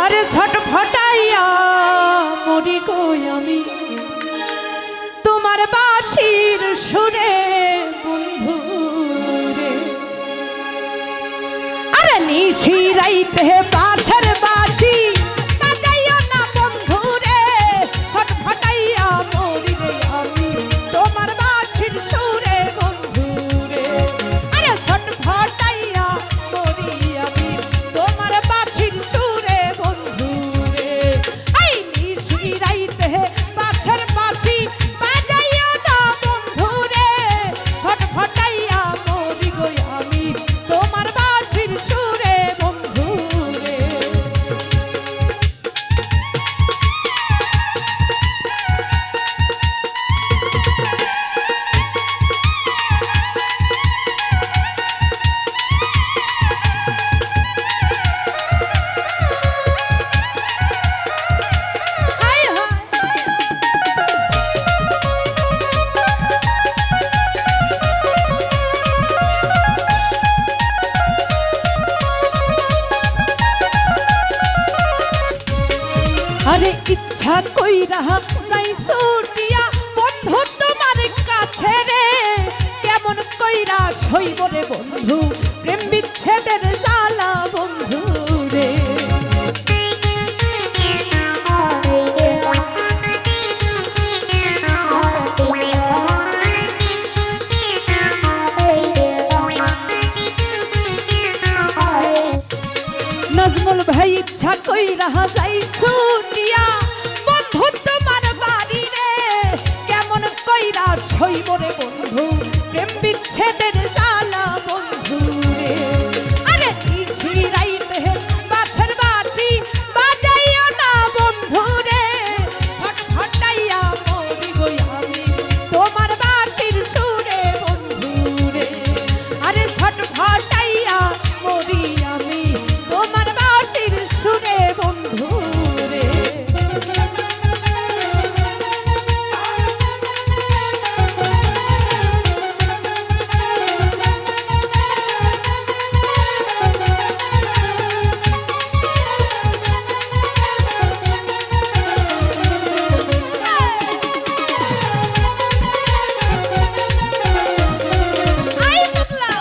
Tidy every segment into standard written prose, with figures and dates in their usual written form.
আরে ছটফটাইয়া মরি গো আমি তোমার বাঁশির সুরে বন্ধু রে। আরে নিশিরাইতে বাঁশের বাঁশি বাজাইও না বন্ধু রে, ছটফটাইয়া মরি রে আমি তোমার বাঁশির সুরে বন্ধু রে। আরে ছটফটাইয়া মরি আমি তোমার বাঁশির সুরে বন্ধু রে। এই নিশিরাইতে বাঁশের বাঁশি বাজাইও না বন্ধু রে, ছটফটাইয়া মরি গো আমি তোমার বাঁশির সুরে বন্ধু রে। হায় হায় আরে ইচ্ছা কইরা যাই ছুটিয়া বন্ধু তোমার কাছে রে, কেমন কইরা সইব রে বন্ধু প্রেম বিচ্ছেদের জ্বালা বন্ধু রে। নাজমুল ভাই ইচ্ছা কইরা যাই ছুটিয়া বন্ধু তোমার বাড়ি রে, কেমন কইরা সইব রে বন্ধু প্রেম বিচ্ছেদের জ্বালা বন্ধু রে। আরে নিশিরাইতে বাঁশের বাঁশি বাজাইও না বন্ধু রে, ছটফটাইয়া মরি গো আমি তোমার বাঁশির সুরে বন্ধু রে। আরে ছটফটাইয়া মরি আমি তোমার বাঁশির সুরে বন্ধু রে। আই পাগলা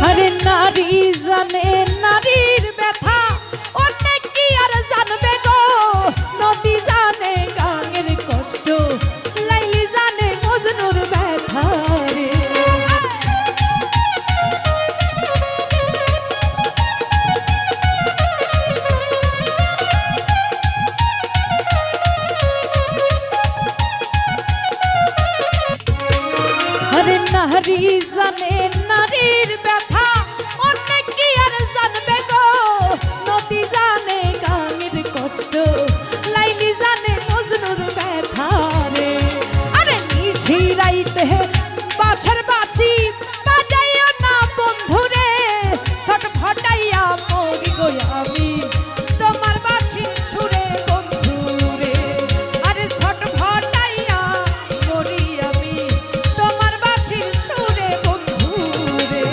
আরে নারী জানে নারীর ব্যথা, অনেক কি আর জানবে গো, নদী জানে গাঙের কষ্ট, লাইলি জানে মজনুর ব্যথা রে। আরে নারী জানে নারীর ব্যথা, অনেক কি আর জানবে গো, নদী জানে গাঙের কষ্ট, লাইলি জানে মজনুর ব্যথা রে। আরে নিশিরাইতে বাঁশের বাঁশি বাজাইও না বন্ধু রে, ছটফটাইয়া মরি গো আমি তোমার বাঁশির সুরে বন্ধু রে। আরে ছটফটাইয়া মরি আমি তোমার বাঁশির সুরে বন্ধু রে।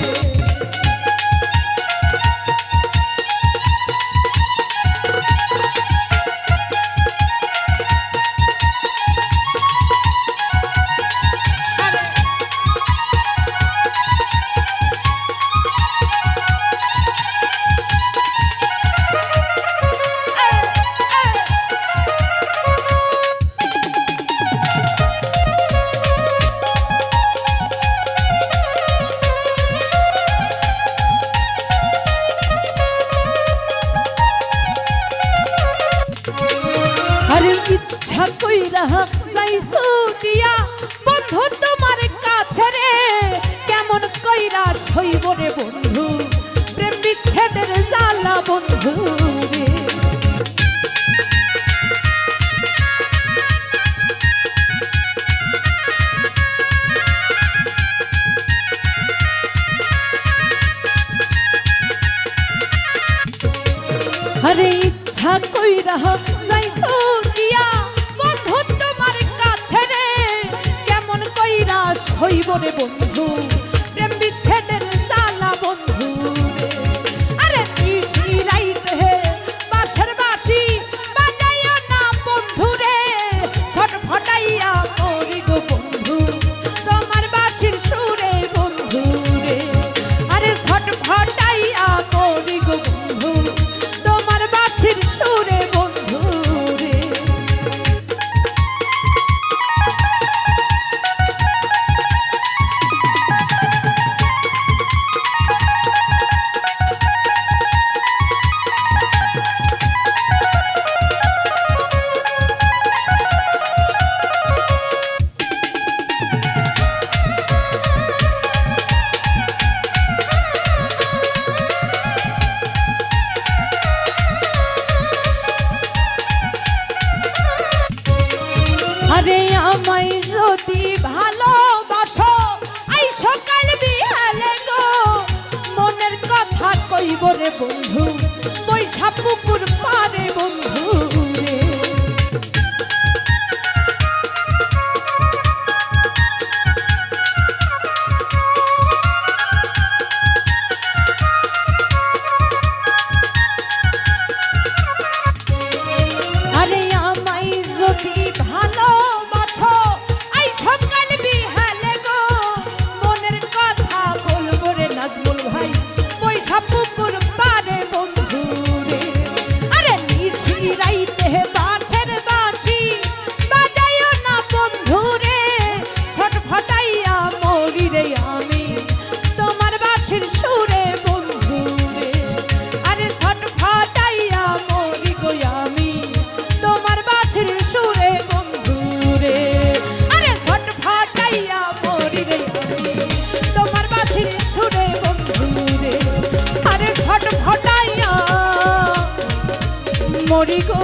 আরে আরে ইচ্ছা কইরা যাই ছুটিয়া বন্ধু তোমার কাছে রে, কেমন কইরা সইব রে বন্ধু প্রেম বিচ্ছেদের জ্বালা বন্ধু রে। আরে ইচ্ছা কইরা যাইছো দিয়া সইব রে বন্ধু প্রেম বিচ্ছেদের জ্বালা বন্ধু রে। আরে নিশিরাইতে বাঁশের বাঁশি বাজাইও না বন্ধু রে, ছটফটাইয়া মরি গো বন্ধু তোমার বাঁশির সুরে বন্ধু রে। আরে ছটফটাইয়া মরি গো বন্ধু তোমার বাঁশির সুরে বন্ধু রে। আরে আমায় যদি ভালোবাসো আই সকাল বিহালে গো, মনের কথা কইব রে বন্ধু বৈশা পুকুর পারে বন্ধু রে। আরে আমায় যদি ভালোবাসো আই সকাল বিহালে গো, মনের কথা বলবো রে নাজমুল ভাই বৈশা পুকুর পারে বন্ধু রে। আরে নিশিরাইতে বাঁশের বাঁশি বাজাইও না বন্ধু রে, ছটফটাইয়া মরি রে আমি তোমার বাঁশির সুরে বন্ধু রে। আরে ছটফটাইয়া মরি গো আমি তোমার বাঁশির সুরে বন্ধু রে। আরে ছটফটাইয়া মরি রে আমি তোমার বাঁশির সুরে বন্ধু রে। আরে ছটফটাইয়া মরি গো